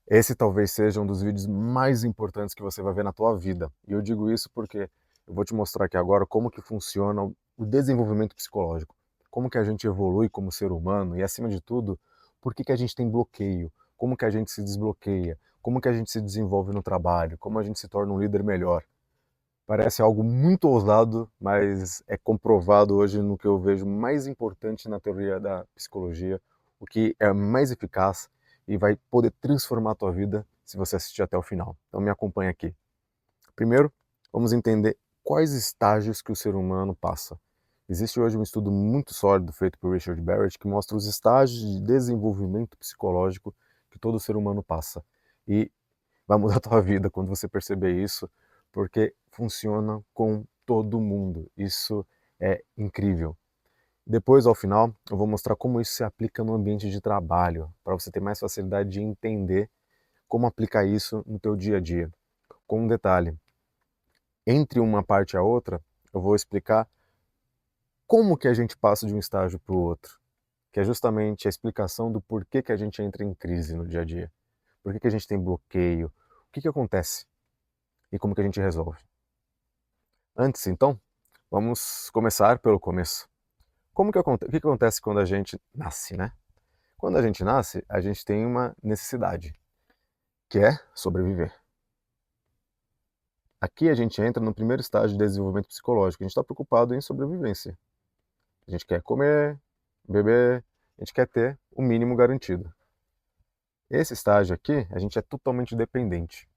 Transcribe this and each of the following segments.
Esse talvez seja um dos vídeos mais importantes que você vai ver na tua vida. E eu digo isso porque eu vou te mostrar aqui agora como que funciona o desenvolvimento psicológico, como que a gente evolui como ser humano e, acima de tudo, por que que a gente tem bloqueio, como que a gente se desbloqueia, como que a gente se desenvolve no trabalho, como a gente se torna um líder melhor. Parece algo muito ousado, mas é comprovado hoje no que eu vejo mais importante na teoria da psicologia, o que é mais eficaz e vai poder transformar a tua vida se você assistir até o final. Então me acompanha aqui. Primeiro, vamos entender quais estágios que o ser humano passa. Existe hoje um estudo muito sólido feito por Richard Barrett que mostra os estágios de desenvolvimento psicológico que todo ser humano passa. E vai mudar a tua vida quando você perceber isso, porque funciona com todo mundo. Isso é incrível. Depois, ao final, eu vou mostrar como isso se aplica no ambiente de trabalho, para você ter mais facilidade de entender como aplicar isso no teu dia a dia. Com um detalhe, entre uma parte e a outra, eu vou explicar como que a gente passa de um estágio para o outro, que é justamente a explicação do porquê que a gente entra em crise no dia a dia. Por que que a gente tem bloqueio? O que que acontece? E como que a gente resolve? Antes, então, vamos começar pelo começo. O que acontece quando a gente nasce, né? Quando a gente nasce, a gente tem uma necessidade, que é sobreviver. Aqui a gente entra no primeiro estágio de desenvolvimento psicológico. A gente está preocupado em sobrevivência. A gente quer comer, beber, a gente quer ter o mínimo garantido. Esse estágio aqui, a gente é totalmente dependente.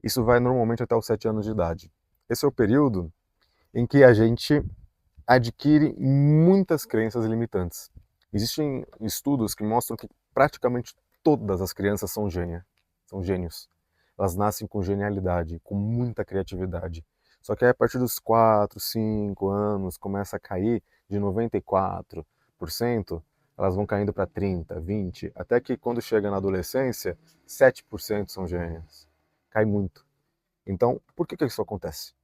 Isso vai normalmente até os 7 anos de idade. Esse é o período em que a gente adquire muitas crenças limitantes. Existem estudos que mostram que praticamente todas as crianças são gênios. Elas nascem com genialidade, com muita criatividade. Só que aí, a partir dos 4, 5 anos, começa a cair de 94%, elas vão caindo para 30, 20, até que quando chega na adolescência, 7% são gênios. Cai muito. Então, por que isso acontece?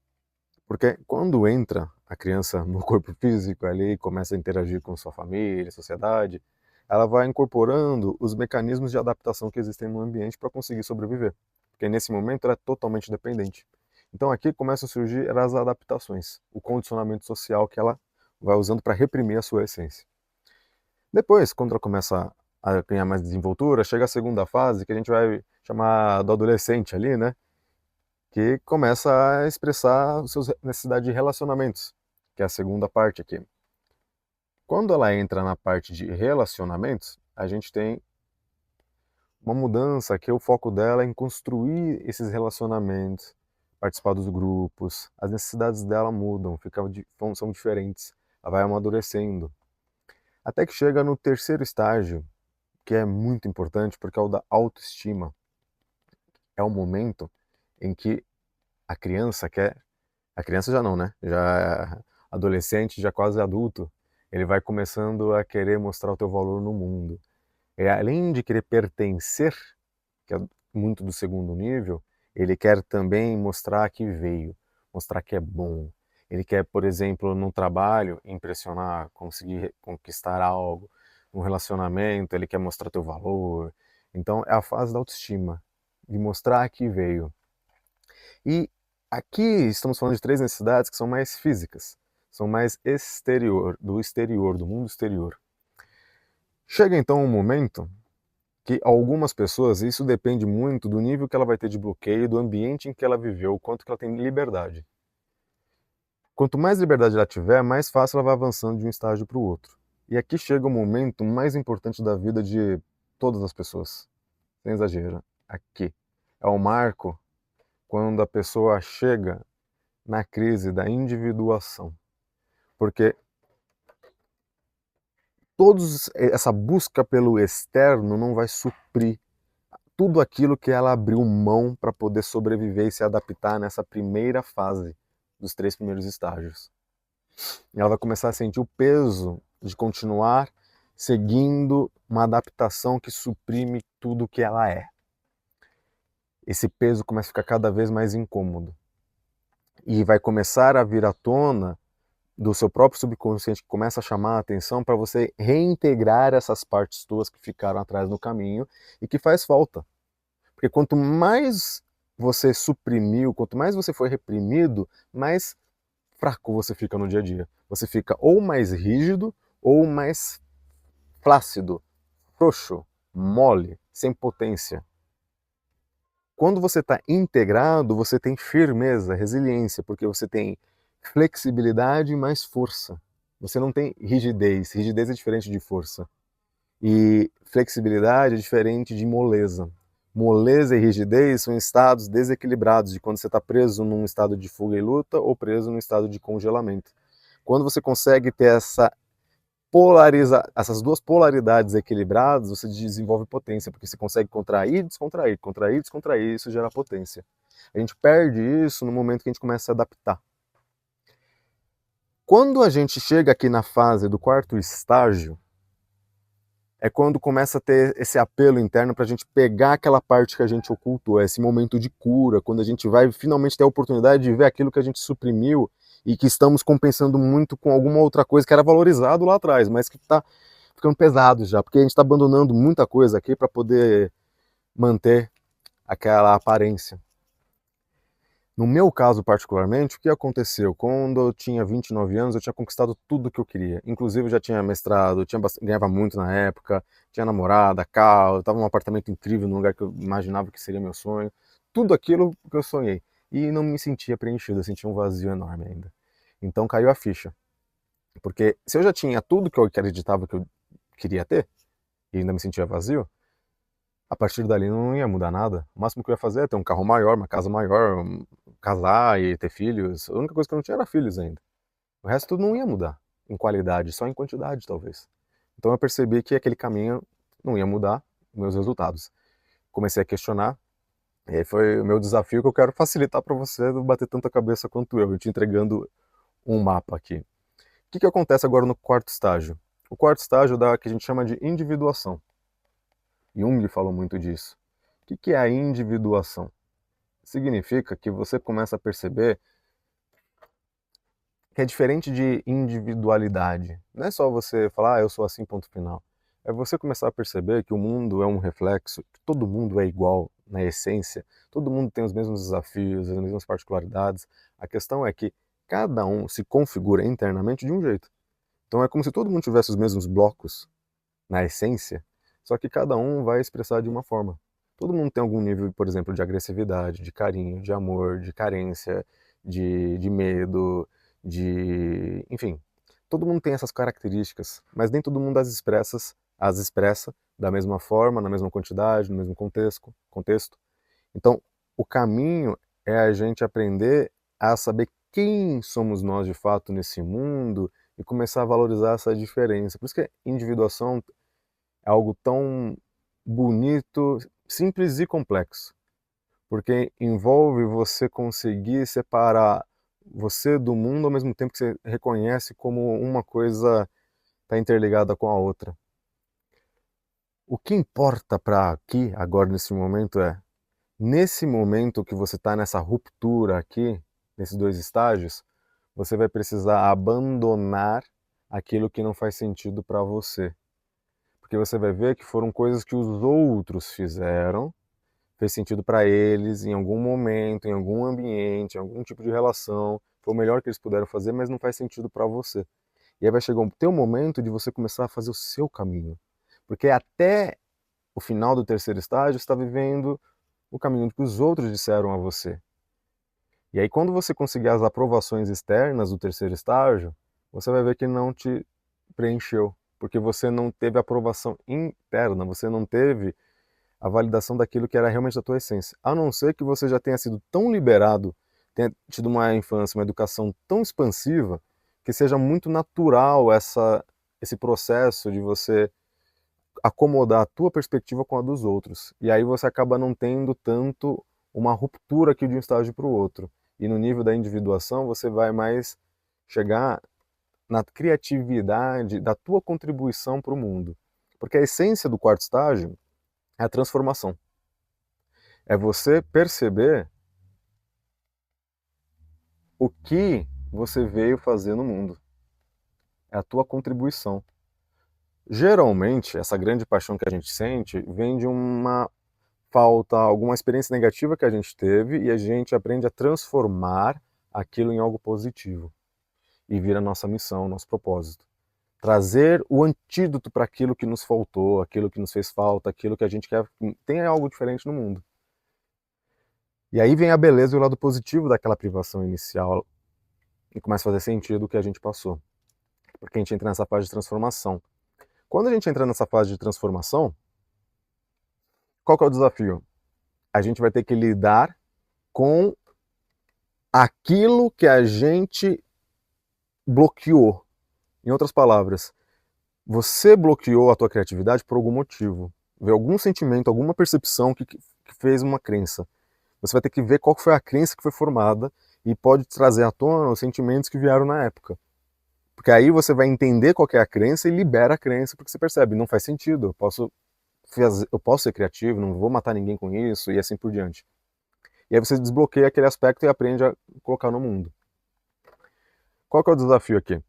Porque quando entra a criança no corpo físico ali e começa a interagir com sua família, sociedade, ela vai incorporando os mecanismos de adaptação que existem no ambiente para conseguir sobreviver. Porque nesse momento ela é totalmente dependente. Então aqui começam a surgir as adaptações, o condicionamento social que ela vai usando para reprimir a sua essência. Depois, quando ela começa a ganhar mais desenvoltura, chega a segunda fase, que a gente vai chamar do adolescente ali, né? Que começa a expressar as suas necessidades de relacionamentos, que é a segunda parte aqui. Quando ela entra na parte de relacionamentos, a gente tem uma mudança que o foco dela é em construir esses relacionamentos, participar dos grupos, as necessidades dela mudam, são diferentes, ela vai amadurecendo. Até que chega no terceiro estágio, que é muito importante porque é o da autoestima. É o momento em que a criança quer. A criança já não, né? Já é adolescente, já quase adulto, ele vai começando a querer mostrar o teu valor no mundo. E além de querer pertencer, que é muito do segundo nível, ele quer também mostrar que veio, mostrar que é bom. Ele quer, por exemplo, num trabalho, impressionar, conseguir conquistar algo. Num relacionamento, ele quer mostrar teu valor. Então, é a fase da autoestima, de mostrar que veio. E aqui estamos falando de três necessidades que são mais físicas, são mais exterior, do mundo exterior. Chega então um momento que algumas pessoas, isso depende muito do nível que ela vai ter de bloqueio, do ambiente em que ela viveu, o quanto que ela tem liberdade. Quanto mais liberdade ela tiver, mais fácil ela vai avançando de um estágio para o outro. E aqui chega o momento mais importante da vida de todas as pessoas, sem exagero. Aqui é o marco quando a pessoa chega na crise da individuação. Porque essa busca pelo externo não vai suprir tudo aquilo que ela abriu mão para poder sobreviver e se adaptar nessa primeira fase dos 3 primeiros estágios. E ela vai começar a sentir o peso de continuar seguindo uma adaptação que suprime tudo que ela é. Esse peso começa a ficar cada vez mais incômodo. E vai começar a vir à tona do seu próprio subconsciente, que começa a chamar a atenção para você reintegrar essas partes tuas que ficaram atrás no caminho e que faz falta. Porque quanto mais você suprimiu, quanto mais você foi reprimido, mais fraco você fica no dia a dia. Você fica ou mais rígido ou mais flácido, frouxo, mole, sem potência. Quando você está integrado, você tem firmeza, resiliência, porque você tem flexibilidade e mais força. Você não tem rigidez. Rigidez é diferente de força. E flexibilidade é diferente de moleza. Moleza e rigidez são estados desequilibrados de quando você está preso num estado de fuga e luta ou preso num estado de congelamento. Quando você consegue ter essas duas polaridades equilibradas, você desenvolve potência, porque você consegue contrair, descontrair, contrair, descontrair, isso gera potência. A gente perde isso no momento que a gente começa a se adaptar. Quando a gente chega aqui na fase do quarto estágio, é quando começa a ter esse apelo interno para a gente pegar aquela parte que a gente ocultou, esse momento de cura, quando a gente vai finalmente ter a oportunidade de ver aquilo que a gente suprimiu e que estamos compensando muito com alguma outra coisa que era valorizado lá atrás, mas que está ficando pesado já, porque a gente está abandonando muita coisa aqui para poder manter aquela aparência. No meu caso, particularmente, o que aconteceu? Quando eu tinha 29 anos, eu tinha conquistado tudo que eu queria. Inclusive, eu já tinha mestrado, ganhava muito na época, tinha namorada, carro, eu estava num apartamento incrível, num lugar que eu imaginava que seria meu sonho. Tudo aquilo que eu sonhei. E não me sentia preenchido, eu sentia um vazio enorme ainda. Então caiu a ficha. Porque se eu já tinha tudo que eu acreditava que eu queria ter, e ainda me sentia vazio, a partir dali não ia mudar nada. O máximo que eu ia fazer é ter um carro maior, uma casa maior, casar e ter filhos. A única coisa que eu não tinha era filhos ainda. O resto tudo não ia mudar em qualidade, só em quantidade talvez. Então eu percebi que aquele caminho não ia mudar os meus resultados. Comecei a questionar, e aí foi o meu desafio que eu quero facilitar para você não bater tanta cabeça quanto eu te entregando um mapa aqui. O que acontece agora no quarto estágio? O quarto estágio dá o que a gente chama de individuação. Jung falou muito disso. O que é a individuação? Significa que você começa a perceber que é diferente de individualidade. Não é só você falar, eu sou assim, ponto final. É você começar a perceber que o mundo é um reflexo, que todo mundo é igual na essência, todo mundo tem os mesmos desafios, as mesmas particularidades. A questão é que cada um se configura internamente de um jeito. Então é como se todo mundo tivesse os mesmos blocos na essência, só que cada um vai expressar de uma forma. Todo mundo tem algum nível, por exemplo, de agressividade, de carinho, de amor, de carência, de medo, enfim, todo mundo tem essas características, mas nem todo mundo as expressa da mesma forma, na mesma quantidade, no mesmo contexto. Então, o caminho é a gente aprender a saber quem somos nós de fato nesse mundo e começar a valorizar essa diferença. Por isso que a individuação é algo tão bonito, simples e complexo, porque envolve você conseguir separar você do mundo ao mesmo tempo que você reconhece como uma coisa está interligada com a outra. O que importa para aqui, agora nesse momento é, nesse momento que você está nessa ruptura aqui, nesses dois estágios, você vai precisar abandonar aquilo que não faz sentido para você. Porque você vai ver que foram coisas que os outros fizeram, fez sentido para eles em algum momento, em algum ambiente, em algum tipo de relação, foi o melhor que eles puderam fazer, mas não faz sentido para você. E aí vai chegar o teu momento de você começar a fazer o seu caminho. Porque até o final do terceiro estágio, você está vivendo o caminho que os outros disseram a você. E aí quando você conseguir as aprovações externas do terceiro estágio, você vai ver que não te preencheu, porque você não teve aprovação interna, você não teve a validação daquilo que era realmente da tua essência. A não ser que você já tenha sido tão liberado, tenha tido uma infância, uma educação tão expansiva, que seja muito natural esse processo de você acomodar a tua perspectiva com a dos outros. E aí você acaba não tendo tanto uma ruptura aqui de um estágio para o outro. E no nível da individuação, você vai mais chegar na criatividade da tua contribuição para o mundo. Porque a essência do quarto estágio é a transformação. É você perceber o que você veio fazer no mundo. É a tua contribuição. Geralmente, essa grande paixão que a gente sente vem de uma falta, alguma experiência negativa que a gente teve e a gente aprende a transformar aquilo em algo positivo. E vira nossa missão, nosso propósito. Trazer o antídoto para aquilo que nos faltou, aquilo que nos fez falta, aquilo que a gente quer tenha algo diferente no mundo. E aí vem a beleza e o lado positivo daquela privação inicial e começa a fazer sentido o que a gente passou. Porque a gente entra nessa fase de transformação. Quando a gente entra nessa fase de transformação, qual que é o desafio? A gente vai ter que lidar com aquilo que a gente bloqueou. Em outras palavras, você bloqueou a tua criatividade por algum motivo. Vê algum sentimento, alguma percepção que fez uma crença. Você vai ter que ver qual foi a crença que foi formada e pode trazer à tona os sentimentos que vieram na época. Porque aí você vai entender qual é a crença e libera a crença, porque você percebe, não faz sentido, eu posso ser criativo, não vou matar ninguém com isso, e assim por diante. E aí você desbloqueia aquele aspecto e aprende a colocar no mundo. Qual que é o desafio aqui?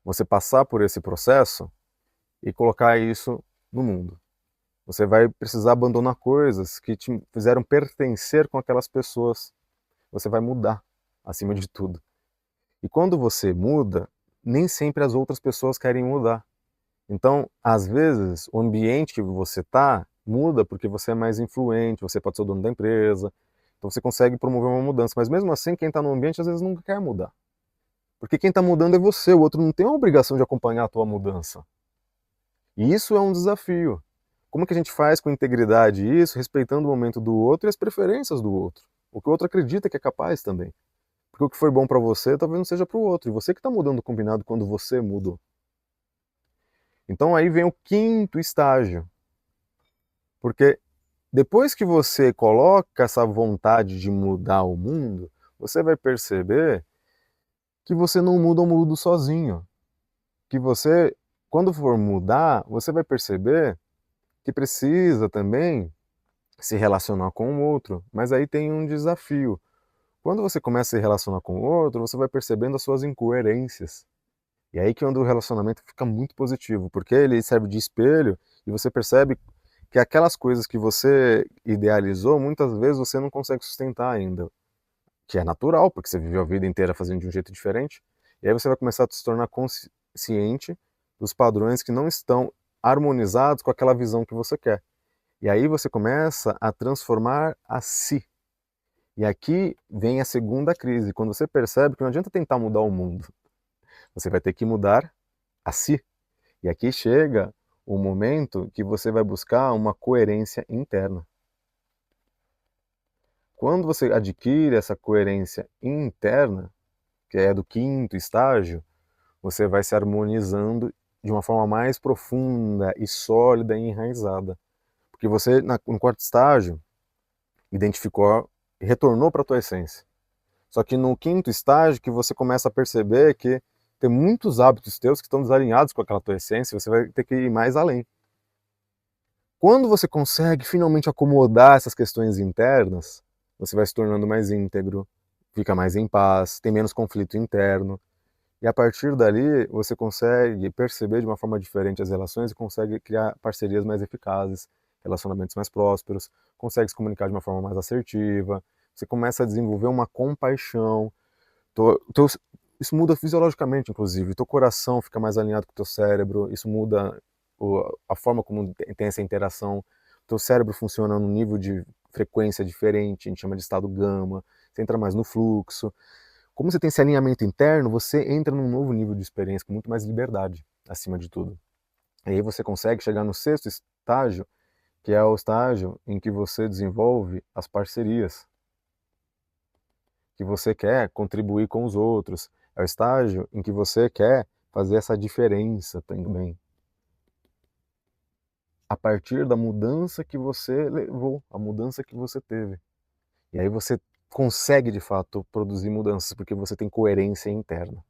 Você passar por esse processo e colocar isso no mundo. Você vai precisar abandonar coisas que te fizeram pertencer com aquelas pessoas. Você vai mudar, acima de tudo. E quando você muda, nem sempre as outras pessoas querem mudar. Então, às vezes, o ambiente que você está muda porque você é mais influente, você pode ser o dono da empresa, então você consegue promover uma mudança. Mas mesmo assim, quem está no ambiente às vezes não quer mudar. Porque quem está mudando é você, o outro não tem a obrigação de acompanhar a tua mudança. E isso é um desafio. Como que a gente faz com integridade isso, respeitando o momento do outro e as preferências do outro? O que o outro acredita que é capaz também. Porque o que foi bom para você talvez não seja para o outro. E você que está mudando o combinado quando você mudou. Então aí vem o quinto estágio. Porque depois que você coloca essa vontade de mudar o mundo, você vai perceber que você não muda o mundo sozinho. Que você, quando for mudar, você vai perceber que precisa também se relacionar com o outro. Mas aí tem um desafio. Quando você começa a se relacionar com o outro, você vai percebendo as suas incoerências. E aí que é onde o relacionamento fica muito positivo, porque ele serve de espelho e você percebe que aquelas coisas que você idealizou, muitas vezes você não consegue sustentar ainda. Que é natural, porque você viveu a vida inteira fazendo de um jeito diferente. E aí você vai começar a se tornar consciente dos padrões que não estão harmonizados com aquela visão que você quer. E aí você começa a transformar a si. E aqui vem a segunda crise, quando você percebe que não adianta tentar mudar o mundo. Você vai ter que mudar a si. E aqui chega o momento que você vai buscar uma coerência interna. Quando você adquire essa coerência interna, que é do quinto estágio, você vai se harmonizando de uma forma mais profunda e sólida e enraizada. Porque você, no quarto estágio, identificou e retornou para a tua essência. Só que no quinto estágio que você começa a perceber que tem muitos hábitos teus que estão desalinhados com aquela tua essência, você vai ter que ir mais além. Quando você consegue finalmente acomodar essas questões internas, você vai se tornando mais íntegro, fica mais em paz, tem menos conflito interno. E a partir dali, você consegue perceber de uma forma diferente as relações e consegue criar parcerias mais eficazes, relacionamentos mais prósperos, consegue se comunicar de uma forma mais assertiva, você começa a desenvolver uma compaixão. Isso muda fisiologicamente, inclusive. Teu coração fica mais alinhado com o teu cérebro, isso muda a forma como tem essa interação. Teu cérebro funciona num nível de frequência diferente, a gente chama de estado gama, você entra mais no fluxo. Como você tem esse alinhamento interno, você entra num novo nível de experiência, com muito mais liberdade, acima de tudo. E aí você consegue chegar no sexto estágio, que é o estágio em que você desenvolve as parcerias, que você quer contribuir com os outros. É o estágio em que você quer fazer essa diferença também. A partir da mudança que você levou, a mudança que você teve. E aí você consegue, de fato, produzir mudanças, porque você tem coerência interna.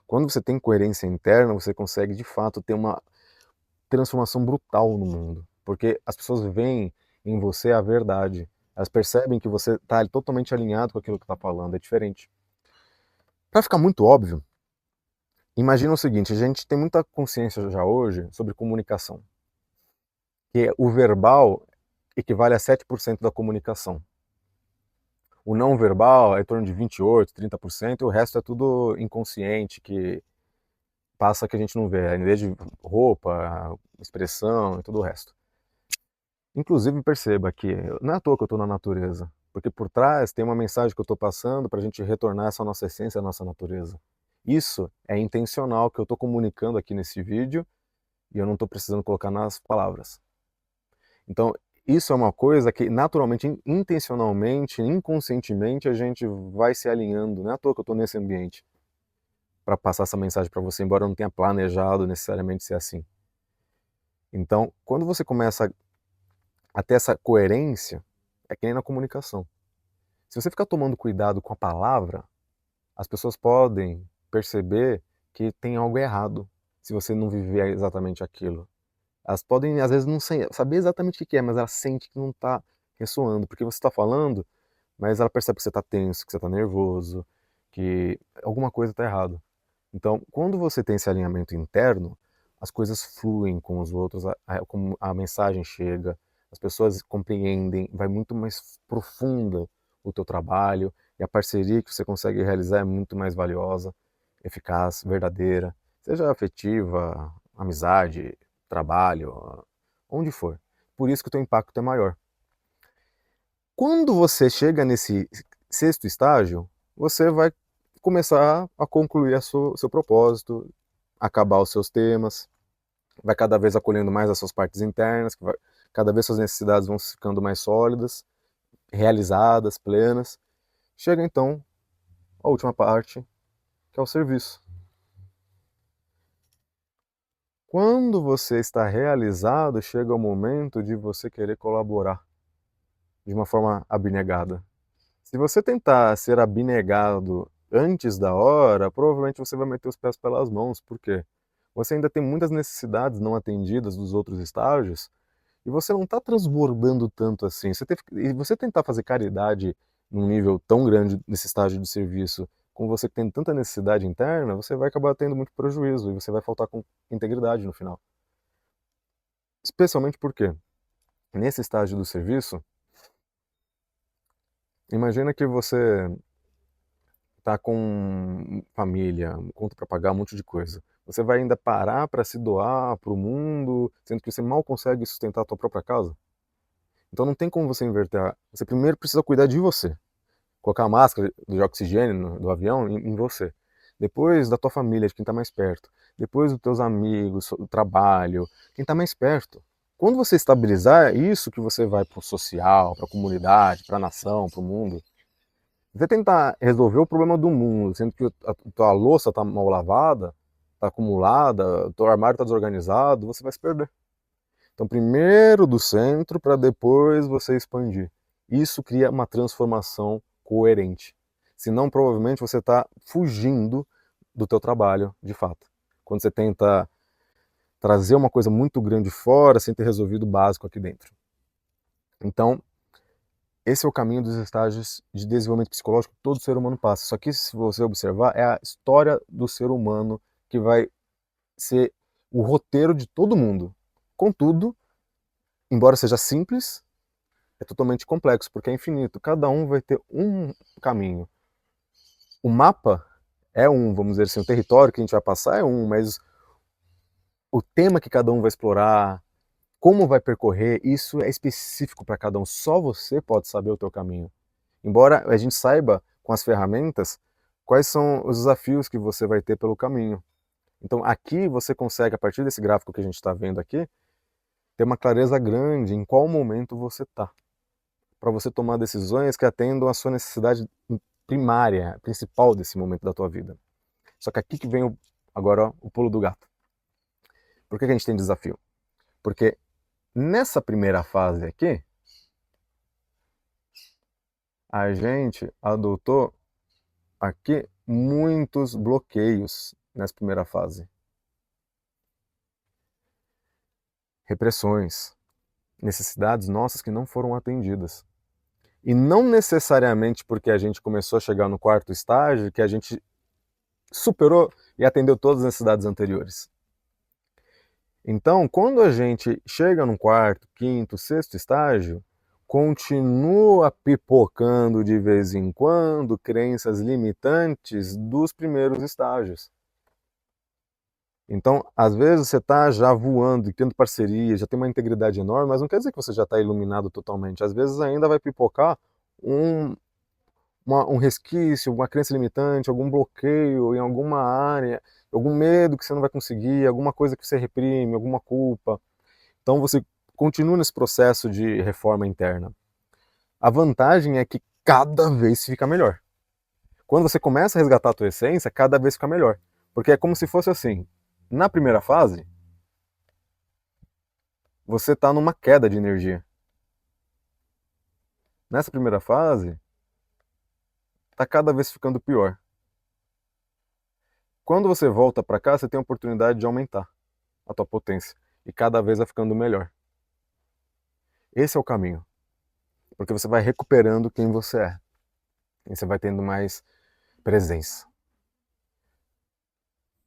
Quando você tem coerência interna, você consegue, de fato, ter uma transformação brutal no mundo. Porque as pessoas veem em você a verdade. Elas percebem que você está totalmente alinhado com aquilo que está falando. É diferente. Para ficar muito óbvio, imagina o seguinte, a gente tem muita consciência já hoje sobre comunicação. Que o verbal equivale a 7% da comunicação. O não verbal é em torno de 28%, 30%, e o resto é tudo inconsciente, que passa que a gente não vê, desde roupa, expressão e tudo o resto. Inclusive, perceba que não é à toa que eu estou na natureza, porque por trás tem uma mensagem que eu estou passando para a gente retornar essa nossa essência, a nossa natureza. Isso é intencional que eu estou comunicando aqui nesse vídeo e eu não estou precisando colocar nas palavras. Então, isso é uma coisa que naturalmente, intencionalmente, inconscientemente a gente vai se alinhando. Não é à toa que eu estou nesse ambiente para passar essa mensagem para você, embora eu não tenha planejado necessariamente ser assim. Então, quando você começa a ter essa coerência, é que nem na comunicação. Se você ficar tomando cuidado com a palavra, as pessoas podem perceber que tem algo errado se você não viver exatamente aquilo. Elas podem, às vezes, não saber exatamente o que é, mas ela sente que não está ressoando, porque você está falando, mas ela percebe que você está tenso, que você está nervoso, que alguma coisa está errada. Então, quando você tem esse alinhamento interno, as coisas fluem com os outros, como a mensagem chega, as pessoas compreendem, vai muito mais profunda o teu trabalho, e a parceria que você consegue realizar é muito mais valiosa, eficaz, verdadeira, seja afetiva, amizade, trabalho, onde for. Por isso que o teu impacto é maior. Quando você chega nesse sexto estágio, você vai começar a concluir seu propósito, acabar os seus temas, vai cada vez acolhendo mais as suas partes internas, cada vez suas necessidades vão ficando mais sólidas, realizadas, plenas. Chega então a última parte, que é o serviço. Quando você está realizado, chega o momento de você querer colaborar de uma forma abnegada. Se você tentar ser abnegado antes da hora, provavelmente você vai meter os pés pelas mãos. Por quê? Você ainda tem muitas necessidades não atendidas dos outros estágios e você não está transbordando tanto assim. E você tentar fazer caridade num nível tão grande nesse estágio de serviço, com você que tem tanta necessidade interna, você vai acabar tendo muito prejuízo e você vai faltar com integridade no final. Especialmente porque, nesse estágio do serviço, imagina que você tá com família, conta para pagar, um monte de coisa. Você vai ainda parar para se doar para o mundo, sendo que você mal consegue sustentar a tua própria casa? Então não tem como você inverter. Você primeiro precisa cuidar de você. Colocar a máscara de oxigênio do avião em você. Depois da tua família, de quem está mais perto. Depois dos teus amigos, do trabalho, quem está mais perto. Quando você estabilizar isso, que você vai para o social, para a comunidade, para a nação, para o mundo, você tentar resolver o problema do mundo, sendo que a tua louça está mal lavada, está acumulada, o teu armário está desorganizado, você vai se perder. Então, primeiro do centro, para depois você expandir. Isso cria uma transformação coerente. Senão, provavelmente, você está fugindo do teu trabalho, de fato. Quando você tenta trazer uma coisa muito grande fora, sem ter resolvido o básico aqui dentro. Então, esse é o caminho dos estágios de desenvolvimento psicológico que todo ser humano passa. Só que, se você observar, é a história do ser humano que vai ser o roteiro de todo mundo. Contudo, embora seja simples, é totalmente complexo, porque é infinito. Cada um vai ter um caminho. O mapa é um, vamos dizer assim, o território que a gente vai passar é um, mas o tema que cada um vai explorar, como vai percorrer, isso é específico para cada um. Só você pode saber o teu caminho. Embora a gente saiba, com as ferramentas, quais são os desafios que você vai ter pelo caminho. Então aqui você consegue, a partir desse gráfico que a gente está vendo aqui, ter uma clareza grande em qual momento você está, para você tomar decisões que atendam à sua necessidade primária, principal desse momento da tua vida. Só que aqui que vem agora o pulo do gato. Por que a gente tem desafio? Porque nessa primeira fase aqui, a gente adotou aqui muitos bloqueios nessa primeira fase. Repressões, necessidades nossas que não foram atendidas. E não necessariamente porque a gente começou a chegar no quarto estágio que a gente superou e atendeu todas as necessidades anteriores. Então, quando a gente chega no quarto, quinto, sexto estágio, continua pipocando de vez em quando crenças limitantes dos primeiros estágios. Então, às vezes você está já voando, tendo parceria, já tem uma integridade enorme, mas não quer dizer que você já está iluminado totalmente. Às vezes ainda vai pipocar um, um resquício, uma crença limitante, algum bloqueio em alguma área, algum medo que você não vai conseguir, alguma coisa que você reprime, alguma culpa. Então você continua nesse processo de reforma interna. A vantagem é que cada vez fica melhor. Quando você começa a resgatar a tua essência, cada vez fica melhor. Porque é como se fosse assim, na primeira fase, você está numa queda de energia. Nessa primeira fase, está cada vez ficando pior. Quando você volta para cá, você tem a oportunidade de aumentar a tua potência e cada vez vai ficando melhor. Esse é o caminho, porque você vai recuperando quem você é e você vai tendo mais presença.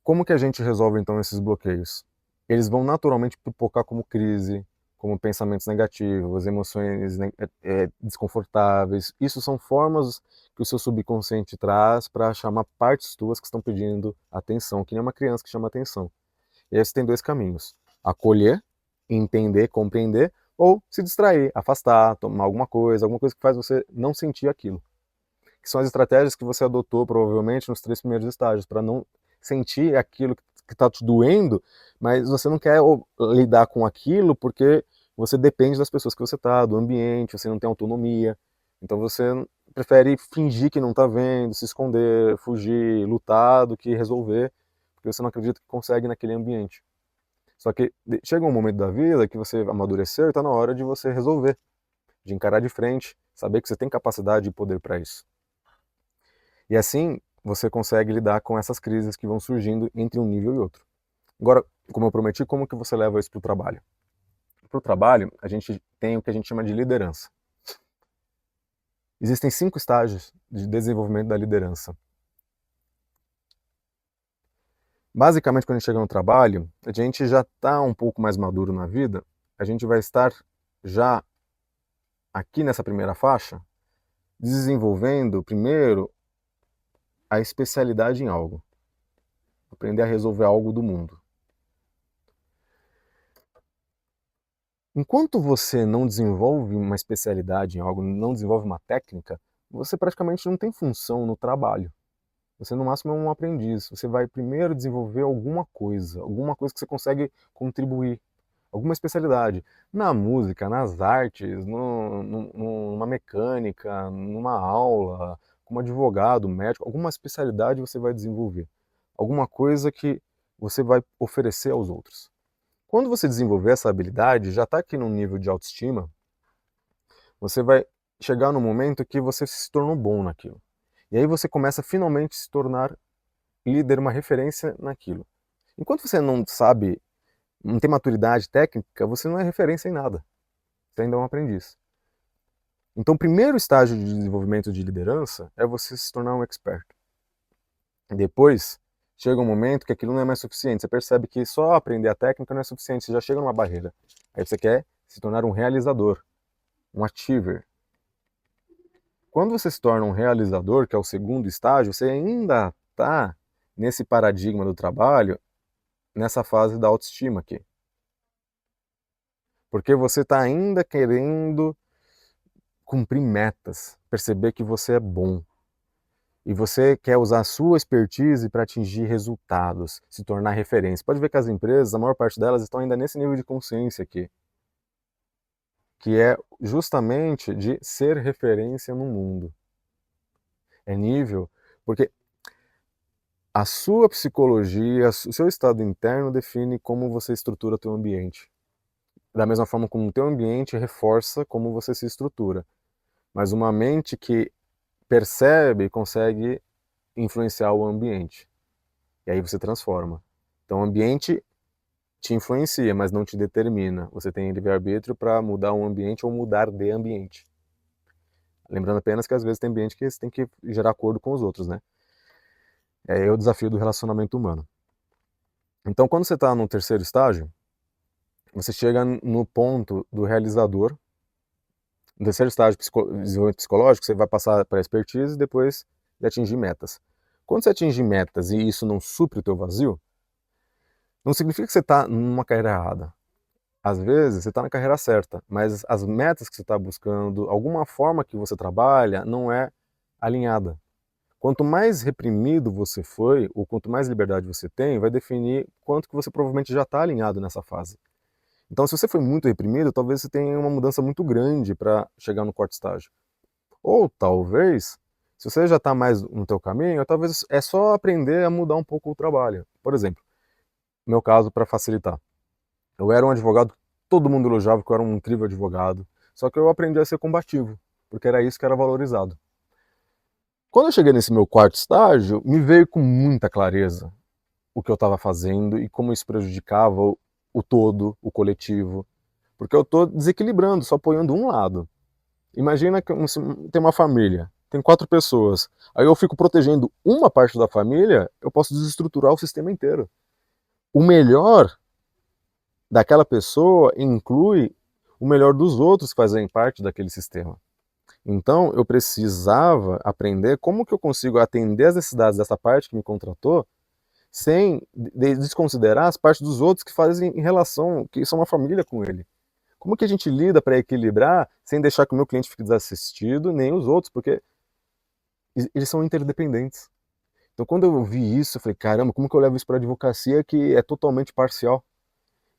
Como que a gente resolve então esses bloqueios? Eles vão naturalmente pipocar como crise, como pensamentos negativos, emoções desconfortáveis. Isso são formas que o seu subconsciente traz para chamar partes tuas que estão pedindo atenção, que nem uma criança que chama atenção. E aí você tem dois caminhos: acolher, entender, compreender, ou se distrair, afastar, tomar alguma coisa que faz você não sentir aquilo. Que são as estratégias que você adotou provavelmente nos 3 primeiros estágios, para não sentir aquilo que está te doendo, mas você não quer lidar com aquilo porque você depende das pessoas que você está, do ambiente, você não tem autonomia. Então você prefere fingir que não está vendo, se esconder, fugir, lutar do que resolver, porque você não acredita que consegue naquele ambiente. Só que chega um momento da vida que você amadureceu e está na hora de você resolver, de encarar de frente, saber que você tem capacidade e poder para isso. E assim você consegue lidar com essas crises que vão surgindo entre um nível e outro. Agora, como eu prometi, como que você leva isso para o trabalho? Para o trabalho, a gente tem o que a gente chama de liderança. Existem 5 estágios de desenvolvimento da liderança. Basicamente, quando a gente chega no trabalho, a gente já está um pouco mais maduro na vida, a gente vai estar já aqui nessa primeira faixa, desenvolvendo primeiro a especialidade em algo. Aprender a resolver algo do mundo. Enquanto você não desenvolve uma especialidade em algo, não desenvolve uma técnica, você praticamente não tem função no trabalho. Você no máximo é um aprendiz. Você vai primeiro desenvolver alguma coisa que você consegue contribuir, alguma especialidade. Na música, nas artes, numa mecânica, numa aula, como advogado, médico, alguma especialidade você vai desenvolver. Alguma coisa que você vai oferecer aos outros. Quando você desenvolver essa habilidade, já está aqui num nível de autoestima, você vai chegar no momento que você se tornou bom naquilo. E aí você começa finalmente a se tornar líder, uma referência naquilo. Enquanto você não sabe, não tem maturidade técnica, você não é referência em nada. Você ainda é um aprendiz. Então, o primeiro estágio de desenvolvimento de liderança é você se tornar um expert. Depois, chega um momento que aquilo não é mais suficiente. Você percebe que só aprender a técnica não é suficiente, você já chega numa barreira. Aí você quer se tornar um realizador, um achiever. Quando você se torna um realizador, que é o segundo estágio, você ainda está nesse paradigma do trabalho, nessa fase da autoestima aqui. Porque você está ainda querendo cumprir metas, perceber que você é bom. E você quer usar a sua expertise para atingir resultados, se tornar referência. Pode ver que as empresas, a maior parte delas, estão ainda nesse nível de consciência aqui, que é justamente de ser referência no mundo. É nível, porque a sua psicologia, o seu estado interno define como você estrutura o teu ambiente. Da mesma forma como o teu ambiente reforça como você se estrutura. Mas uma mente que percebe consegue influenciar o ambiente. E aí você transforma. Então o ambiente te influencia, mas não te determina. Você tem livre-arbítrio para mudar um ambiente ou mudar de ambiente. Lembrando apenas que às vezes tem ambiente que você tem que gerar acordo com os outros, né? É o desafio do relacionamento humano. Então quando você está no terceiro estágio, você chega no ponto do realizador, No terceiro estágio de desenvolvimento psicológico, você vai passar para a expertise e depois de atingir metas. Quando você atingir metas e isso não supre o teu vazio, não significa que você está numa carreira errada. Às vezes você está na carreira certa, mas as metas que você está buscando, alguma forma que você trabalha, não é alinhada. Quanto mais reprimido você foi, ou quanto mais liberdade você tem, vai definir quanto que você provavelmente já está alinhado nessa fase. Então, se você foi muito reprimido, talvez você tenha uma mudança muito grande para chegar no quarto estágio. Ou talvez, se você já está mais no teu caminho, talvez é só aprender a mudar um pouco o trabalho. Por exemplo, no meu caso, para facilitar. Eu era um advogado, todo mundo elogiava que eu era um incrível advogado, só que eu aprendi a ser combativo, porque era isso que era valorizado. Quando eu cheguei nesse meu quarto estágio, me veio com muita clareza o que eu estava fazendo e como isso prejudicava o todo, o coletivo, porque eu estou desequilibrando, só apoiando um lado. Imagina que tem uma família, tem 4 pessoas, aí eu fico protegendo uma parte da família, eu posso desestruturar o sistema inteiro. O melhor daquela pessoa inclui o melhor dos outros que fazem parte daquele sistema. Então, eu precisava aprender como que eu consigo atender as necessidades dessa parte que me contratou, sem desconsiderar as partes dos outros que fazem em relação, que são uma família com ele. Como que a gente lida para equilibrar sem deixar que o meu cliente fique desassistido, nem os outros, porque eles são interdependentes. Então, quando eu vi isso, eu falei, caramba, como que eu levo isso para a advocacia que é totalmente parcial?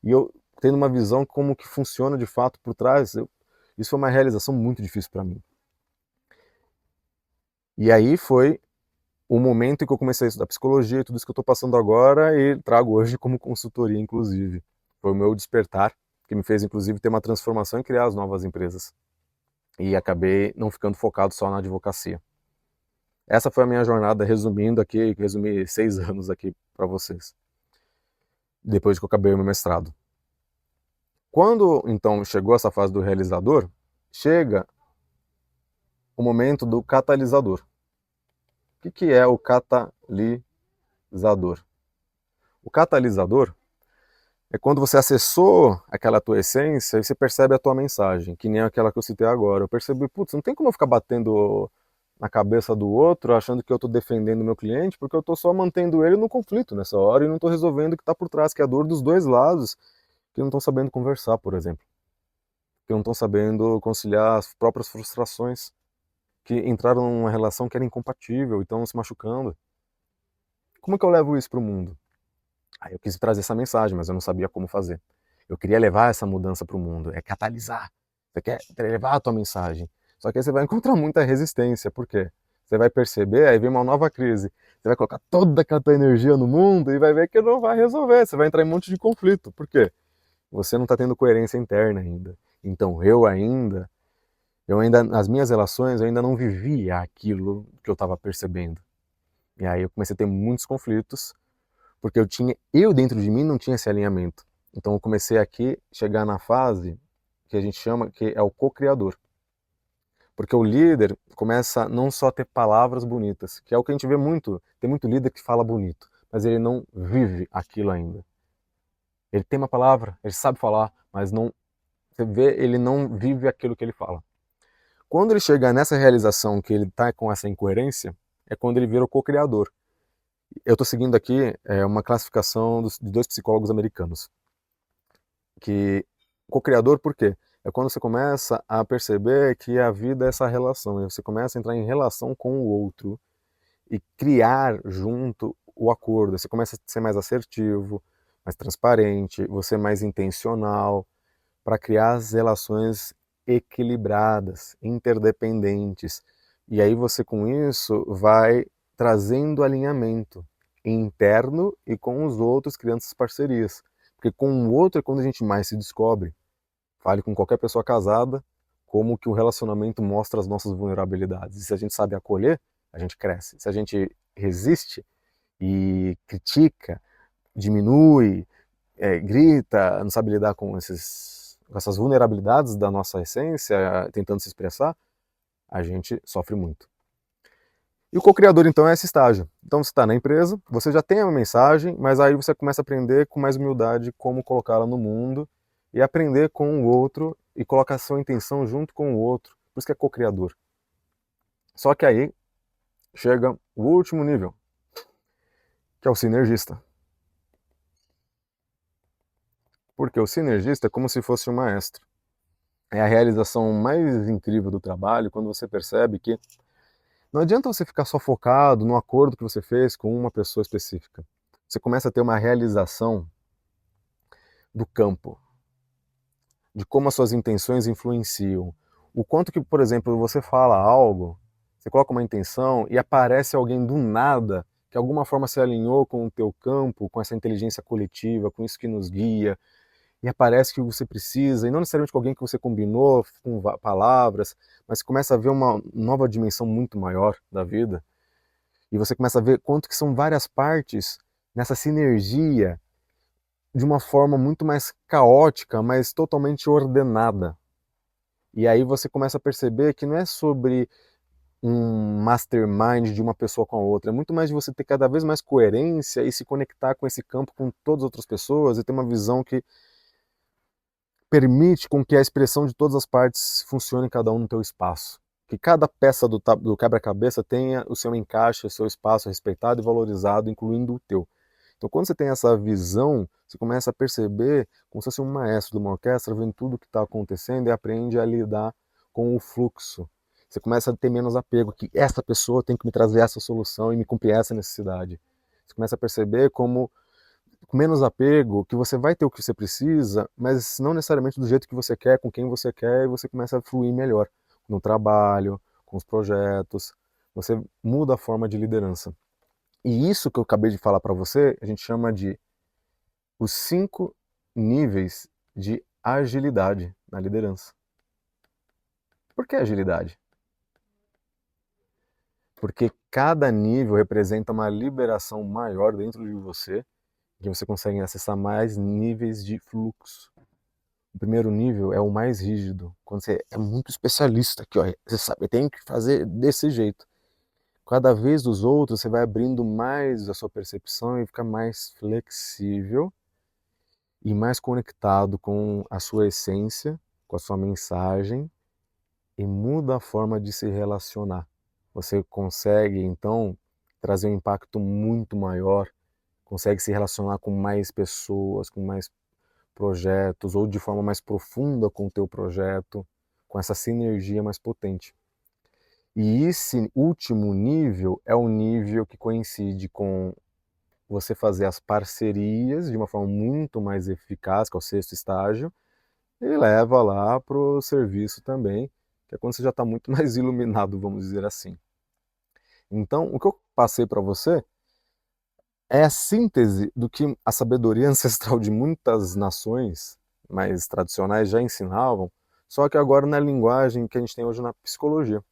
E eu tendo uma visão como que funciona de fato por trás, isso foi uma realização muito difícil para mim. E aí foi o momento em que eu comecei a estudar psicologia e tudo isso que eu estou passando agora e trago hoje como consultoria, inclusive. Foi o meu despertar, que me fez, inclusive, ter uma transformação e criar as novas empresas. E acabei não ficando focado só na advocacia. Essa foi a minha jornada, resumindo aqui, resumi 6 anos aqui para vocês, depois que eu acabei o meu mestrado. Quando, então, chegou essa fase do realizador, chega o momento do catalisador. O que é o catalisador? O catalisador é quando você acessou aquela tua essência e você percebe a tua mensagem, que nem aquela que eu citei agora. Eu percebi, putz, não tem como eu ficar batendo na cabeça do outro, achando que eu estou defendendo o meu cliente, porque eu estou só mantendo ele no conflito nessa hora e não estou resolvendo o que está por trás, que é a dor dos dois lados, que não estão sabendo conversar, por exemplo. Que não estão sabendo conciliar as próprias frustrações, que entraram numa relação que era incompatível e estão se machucando. Como é que eu levo isso para o mundo? Aí eu quis trazer essa mensagem, mas eu não sabia como fazer. Eu queria levar essa mudança para o mundo, é catalisar. Você quer levar a tua mensagem. Só que aí você vai encontrar muita resistência, por quê? Você vai perceber, aí vem uma nova crise. Você vai colocar toda aquela tua energia no mundo e vai ver que não vai resolver. Você vai entrar em um monte de conflito. Por quê? Você não está tendo coerência interna ainda. Então nas minhas relações, eu ainda não vivia aquilo que eu estava percebendo. E aí eu comecei a ter muitos conflitos, porque eu dentro de mim não tinha esse alinhamento. Então eu comecei aqui chegar na fase que a gente chama que é o co-criador. Porque o líder começa não só a ter palavras bonitas, que é o que a gente vê muito, tem muito líder que fala bonito, mas ele não vive aquilo ainda. Ele tem uma palavra, ele sabe falar, mas não, você vê, ele não vive aquilo que ele fala. Quando ele chega nessa realização que ele está com essa incoerência, é quando ele vira o co-criador. Eu estou seguindo aqui uma classificação de 2 psicólogos americanos. Que co-criador, por quê? É quando você começa a perceber que a vida é essa relação, e você começa a entrar em relação com o outro e criar junto o acordo. Você começa a ser mais assertivo, mais transparente, você é mais intencional para criar as relações equilibradas, interdependentes. E aí você com isso vai trazendo alinhamento interno e com os outros, criando essas parcerias. Porque com o outro é quando a gente mais se descobre. Fale com qualquer pessoa casada, como que o relacionamento mostra as nossas vulnerabilidades. E se a gente sabe acolher, a gente cresce. Se a gente resiste e critica, diminui, grita, não sabe lidar com essas vulnerabilidades da nossa essência, tentando se expressar, a gente sofre muito. E o co-criador, então, é esse estágio. Então, você está na empresa, você já tem a mensagem, mas aí você começa a aprender com mais humildade como colocá-la no mundo e aprender com o outro e coloca a sua intenção junto com o outro. Por isso que é co-criador. Só que aí chega o último nível, que é o sinergista. Porque o sinergista é como se fosse um maestro. É a realização mais incrível do trabalho quando você percebe que não adianta você ficar só focado no acordo que você fez com uma pessoa específica. Você começa a ter uma realização do campo, de como as suas intenções influenciam. O quanto que, por exemplo, você fala algo, você coloca uma intenção e aparece alguém do nada que de alguma forma se alinhou com o teu campo, com essa inteligência coletiva, com isso que nos guia, e aparece o que você precisa, e não necessariamente com alguém que você combinou com palavras, mas você começa a ver uma nova dimensão muito maior da vida, e você começa a ver quanto que são várias partes nessa sinergia de uma forma muito mais caótica, mas totalmente ordenada. E aí você começa a perceber que não é sobre um mastermind de uma pessoa com a outra, é muito mais de você ter cada vez mais coerência e se conectar com esse campo com todas as outras pessoas e ter uma visão que permite com que a expressão de todas as partes funcione cada um no teu espaço. Que cada peça do quebra-cabeça tenha o seu encaixe, o seu espaço respeitado e valorizado, incluindo o teu. Então, quando você tem essa visão, você começa a perceber como se fosse um maestro de uma orquestra, vendo tudo o que está acontecendo e aprende a lidar com o fluxo. Você começa a ter menos apego, que essa pessoa tem que me trazer essa solução e me cumprir essa necessidade. Você começa a perceber como, com menos apego, que você vai ter o que você precisa, mas não necessariamente do jeito que você quer, com quem você quer, e você começa a fluir melhor no trabalho, com os projetos. Você muda a forma de liderança. E isso que eu acabei de falar para você, a gente chama de os 5 níveis de agilidade na liderança. Por que agilidade? Porque cada nível representa uma liberação maior dentro de você, que você consegue acessar mais níveis de fluxo. O primeiro nível é o mais rígido, quando você é muito especialista, aqui, ó, você sabe, tem que fazer desse jeito. Cada vez dos outros você vai abrindo mais a sua percepção e fica mais flexível e mais conectado com a sua essência, com a sua mensagem, e muda a forma de se relacionar. Você consegue, então, trazer um impacto muito maior, consegue se relacionar com mais pessoas, com mais projetos, ou de forma mais profunda com o teu projeto, com essa sinergia mais potente. E esse último nível é o nível que coincide com você fazer as parcerias de uma forma muito mais eficaz, que é o sexto estágio, e leva lá para o serviço também, que é quando você já está muito mais iluminado, vamos dizer assim. Então, o que eu passei para você é a síntese do que a sabedoria ancestral de muitas nações mais tradicionais já ensinavam, só que agora na linguagem que a gente tem hoje na psicologia.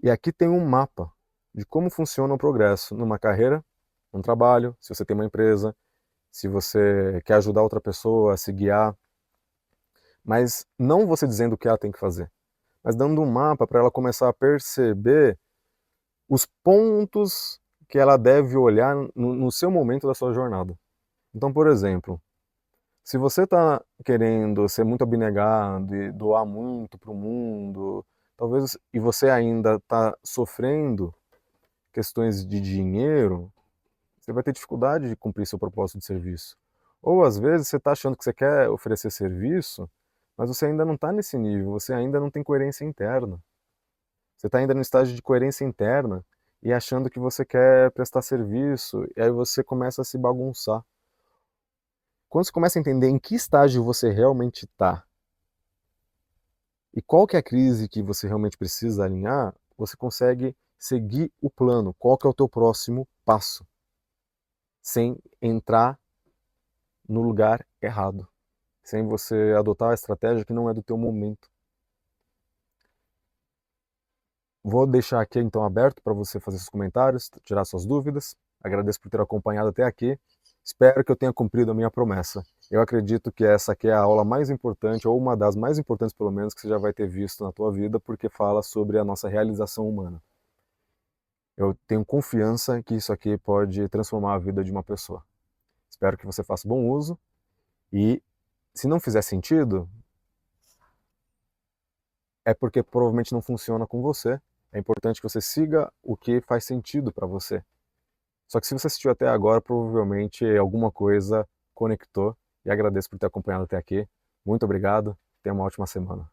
E aqui tem um mapa de como funciona o progresso numa carreira, num trabalho, se você tem uma empresa, se você quer ajudar outra pessoa a se guiar, mas não você dizendo o que ela tem que fazer, mas dando um mapa para ela começar a perceber os pontos que ela deve olhar no seu momento da sua jornada. Então, por exemplo, se você está querendo ser muito abnegado e doar muito para o mundo, talvez, e você ainda está sofrendo questões de dinheiro, você vai ter dificuldade de cumprir seu propósito de serviço. Ou às vezes você está achando que você quer oferecer serviço, mas você ainda não está nesse nível, você ainda não tem coerência interna. Você está ainda no estágio de coerência interna e achando que você quer prestar serviço, e aí você começa a se bagunçar. Quando você começa a entender em que estágio você realmente está e qual que é a crise que você realmente precisa alinhar, você consegue seguir o plano. Qual que é o teu próximo passo? Sem entrar no lugar errado, sem você adotar a estratégia que não é do teu momento. Vou deixar aqui então aberto para você fazer seus comentários, tirar suas dúvidas. Agradeço por ter acompanhado até aqui. Espero que eu tenha cumprido a minha promessa. Eu acredito que essa aqui é a aula mais importante, ou uma das mais importantes pelo menos, que você já vai ter visto na tua vida, porque fala sobre a nossa realização humana. Eu tenho confiança que isso aqui pode transformar a vida de uma pessoa. Espero que você faça bom uso e Se não fizer sentido, é porque provavelmente não funciona com você. É importante que você siga o que faz sentido para você. Só que se você assistiu até agora, provavelmente alguma coisa conectou. E agradeço por ter acompanhado até aqui. Muito obrigado. Tenha uma ótima semana.